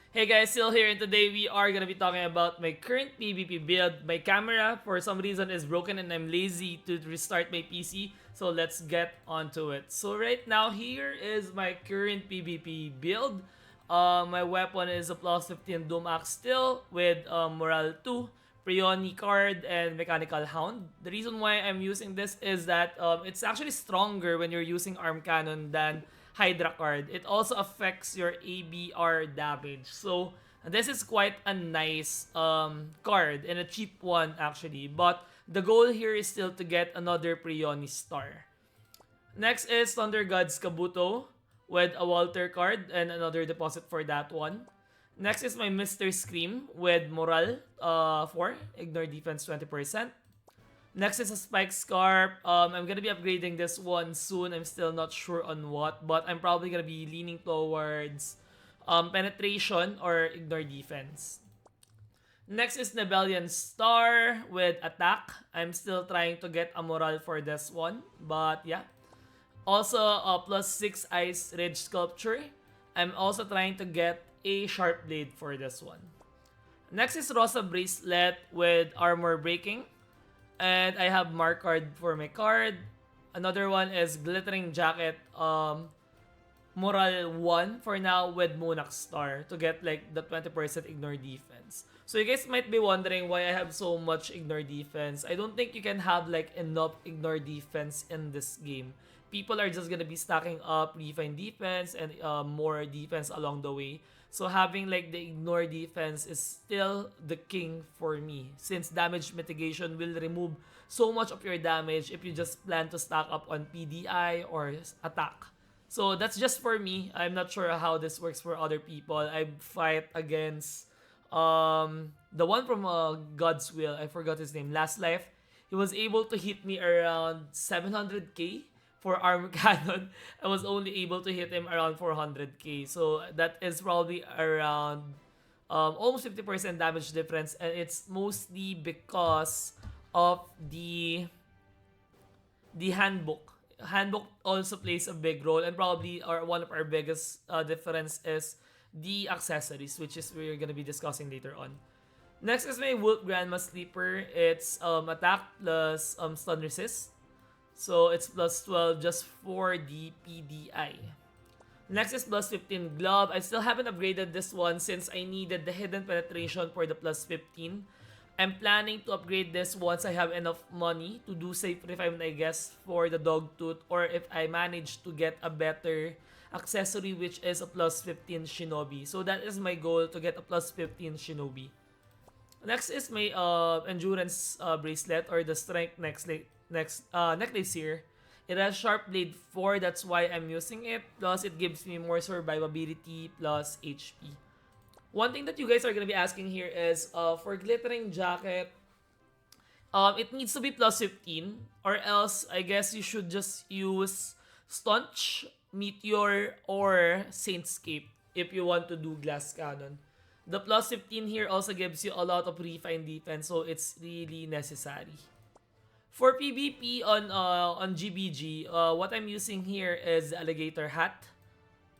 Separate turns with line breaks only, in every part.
Hey guys, still here, and today we are gonna be talking about my current PvP build. My camera for some reason is broken and I'm lazy to restart my PC, so let's get onto it. So right now, here is my current PvP build. My weapon is a plus 15 Doom Axe still with Morale 2, Prioni card, and Mechanical Hound. The reason why I'm using this is that it's actually stronger when you're using Arm Cannon than Hydra card. It also affects your ABR damage. So this is quite a nice card and a cheap one actually. But the goal here is still to get another Prioni star. Next is Thunder God's Kabuto with a Walter card and another deposit for that one. Next is my Mr. Scream with Moral 4, ignore defense 20%. Next is a Spike Scarp. I'm gonna be upgrading this one soon. I'm still not sure on what, but I'm probably gonna be leaning towards penetration or ignore defense. Next is Nebelian Star with attack. I'm still trying to get a moral for this one, but yeah. Also, plus 6 Ice Ridge Sculpture. I'm also trying to get a Sharp Blade for this one. Next is Rosa Bracelet with Armor Breaking. And I have Mark card for my card. Another one is Glittering Jacket Moral 1 for now with Monarch Star to get like the 20% ignore defense. So you guys might be wondering why I have so much ignore defense. I don't think you can have like enough ignore defense in this game. People are just gonna be stacking up refine defense and more defense along the way. So having like the ignore defense is still the king for me, since damage mitigation will remove so much of your damage if you just plan to stack up on PDI or attack. So that's just for me. I'm not sure how this works for other people. I fight against the one from God's Will. I forgot his name. Last Life. He was able to hit me around 700k for arm cannon. I was only able to hit him around 400k. So that is probably around almost 50% damage difference, and it's mostly because of the handbook also plays a big role, and probably one of our biggest difference is the accessories, which is we're gonna be discussing later on. Next is my Wolf Grandma Sleeper. It's attack plus stun resist. So it's plus 12 just for the PDI. Next is plus 15 glove. I still haven't upgraded this one since I needed the hidden penetration for the plus 15. I'm planning to upgrade this once I have enough money to do safe refine, I guess, for the dog tooth, or if I manage to get a better accessory, which is a plus 15 shinobi. So that is my goal, to get a plus 15 shinobi. Next is my endurance bracelet, or the strength necklace here. It has Sharp Blade 4, that's why I'm using it. Plus, it gives me more survivability plus HP. One thing that you guys are gonna be asking here is for Glittering Jacket, it needs to be plus 15, or else I guess you should just use Staunch, Meteor, or Saintscape if you want to do Glass Cannon. The plus 15 here also gives you a lot of refine defense, so it's really necessary. For PvP on GBG, what I'm using here is the Alligator Hat.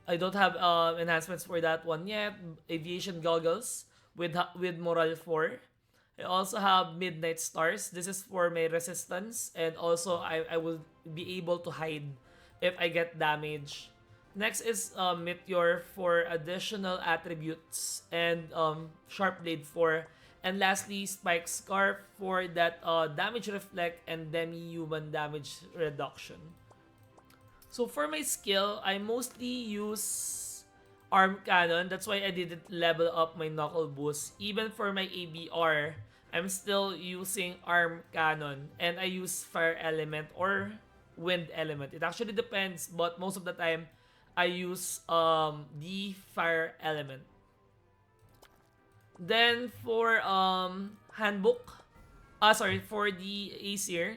I don't have enhancements for that one yet. Aviation Goggles with Moral 4. I also have Midnight Stars. This is for my resistance, and also I will be able to hide if I get damage. Next is Meteor for additional attributes, and Sharp Blade 4. And lastly, Spike Scarf for that damage reflect and demi-human damage reduction. So for my skill, I mostly use Arm Cannon. That's why I didn't level up my Knuckle Boost. Even for my ABR, I'm still using Arm Cannon. And I use Fire Element or Wind Element. It actually depends, but most of the time, I use the Fire Element. Then for handbook, for the Aesir,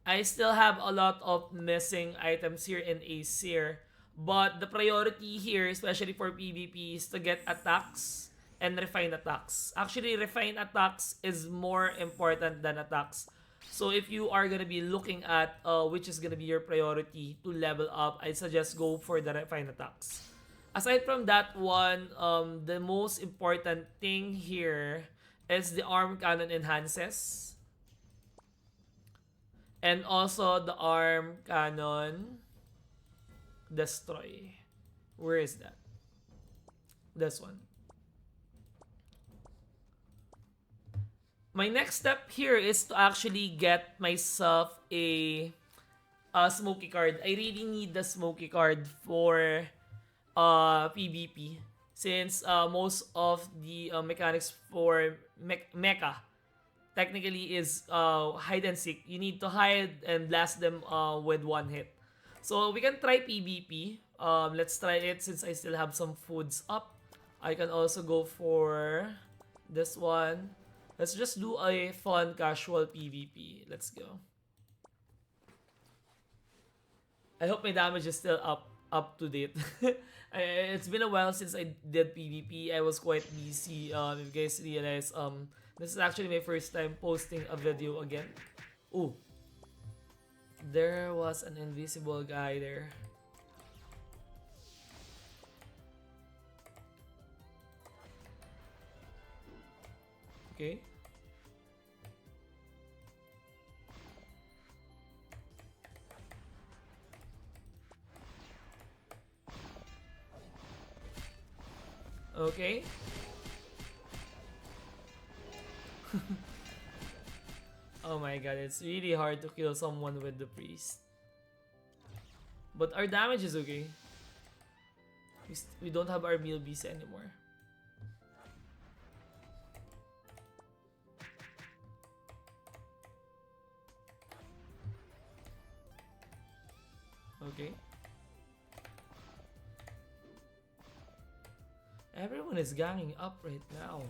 I still have a lot of missing items here in Aesir. But the priority here, especially for PvP, is to get attacks and refine attacks. Actually, refine attacks is more important than attacks. So if you are gonna be looking at which is gonna be your priority to level up, I suggest go for the refine attacks. Aside from that one, the most important thing here is the arm cannon enhances. And also the arm cannon destroy. Where is that? This one. My next step here is to actually get myself a smoky card. I really need the smoky card for PvP since most of the mechanics for mecha technically is hide and seek. You need to hide and blast them with one hit. So we can try PvP. Let's try it since I still have some foods up. I can also go for this one. Let's just do a fun casual PvP. Let's go. I hope my damage is still up to date. It's been a while since I did PvP. I was quite busy. If you guys realize, this is actually my first time posting a video again. Ooh, there was an invisible guy there. Okay. Okay. Oh my god, it's really hard to kill someone with the priest. But our damage is okay. We don't have our meal beast anymore. Okay. Everyone is ganging up right now.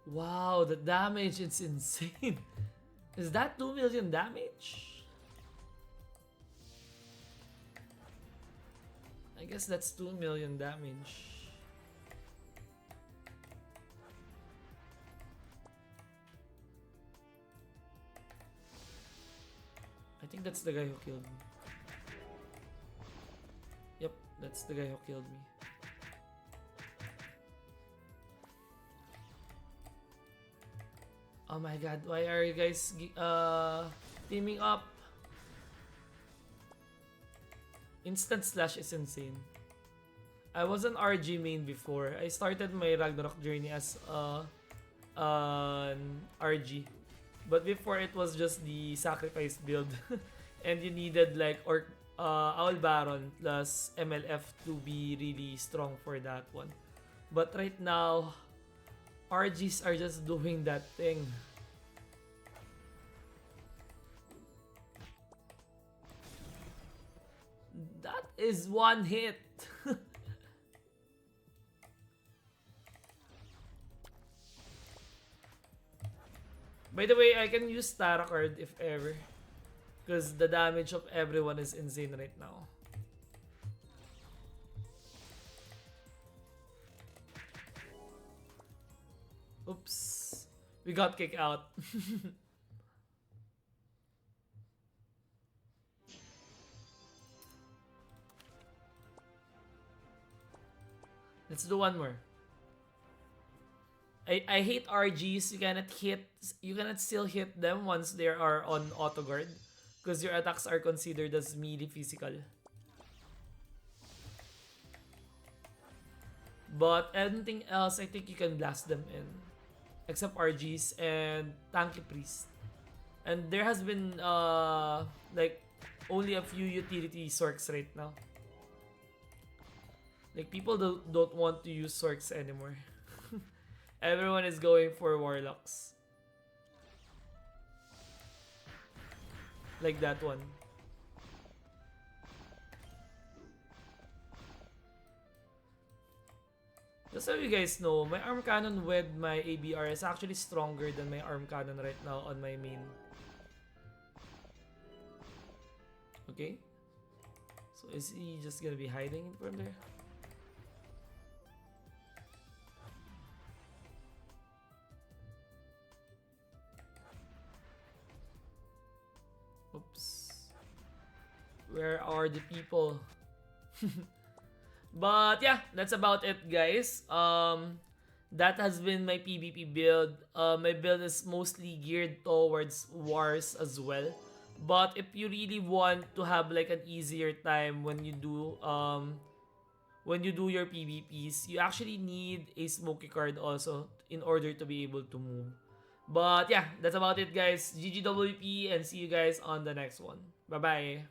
Wow, the damage is insane. Is that 2 million damage? I guess that's 2 million damage. I think that's the guy who killed me. Yep, that's the guy who killed me. Oh my god, why are you guys teaming up? Instant slash is insane. I was an RG main before. I started my Ragnarok journey as an RG. But before it was just the sacrifice build. And you needed like Owl Baron plus MLF to be really strong for that one. But right now, RGs are just doing that thing. That is one hit. By the way, I can use Tara card if ever. Because the damage of everyone is insane right now. Oops. We got kicked out. Let's do one more. I hate RGs. You cannot still hit them once they are on auto guard. Because your attacks are considered as melee physical. But anything else, I think you can blast them in. Except RGs and Tanky Priest. And there has been like only a few utility Sorks right now. Like people don't want to use Sorks anymore. Everyone is going for Warlocks. Like that one. Just so you guys know, my arm cannon with my ABR is actually stronger than my arm cannon right now on my main. Okay. So is he just gonna be hiding from there? Oops. Where are the people? But yeah, that's about it, guys. That has been my PvP build. My build is mostly geared towards wars as well. But if you really want to have like an easier time when you do your PvPs, you actually need a smoky card also in order to be able to move. But yeah, that's about it, guys. GGWP, and see you guys on the next one. Bye bye.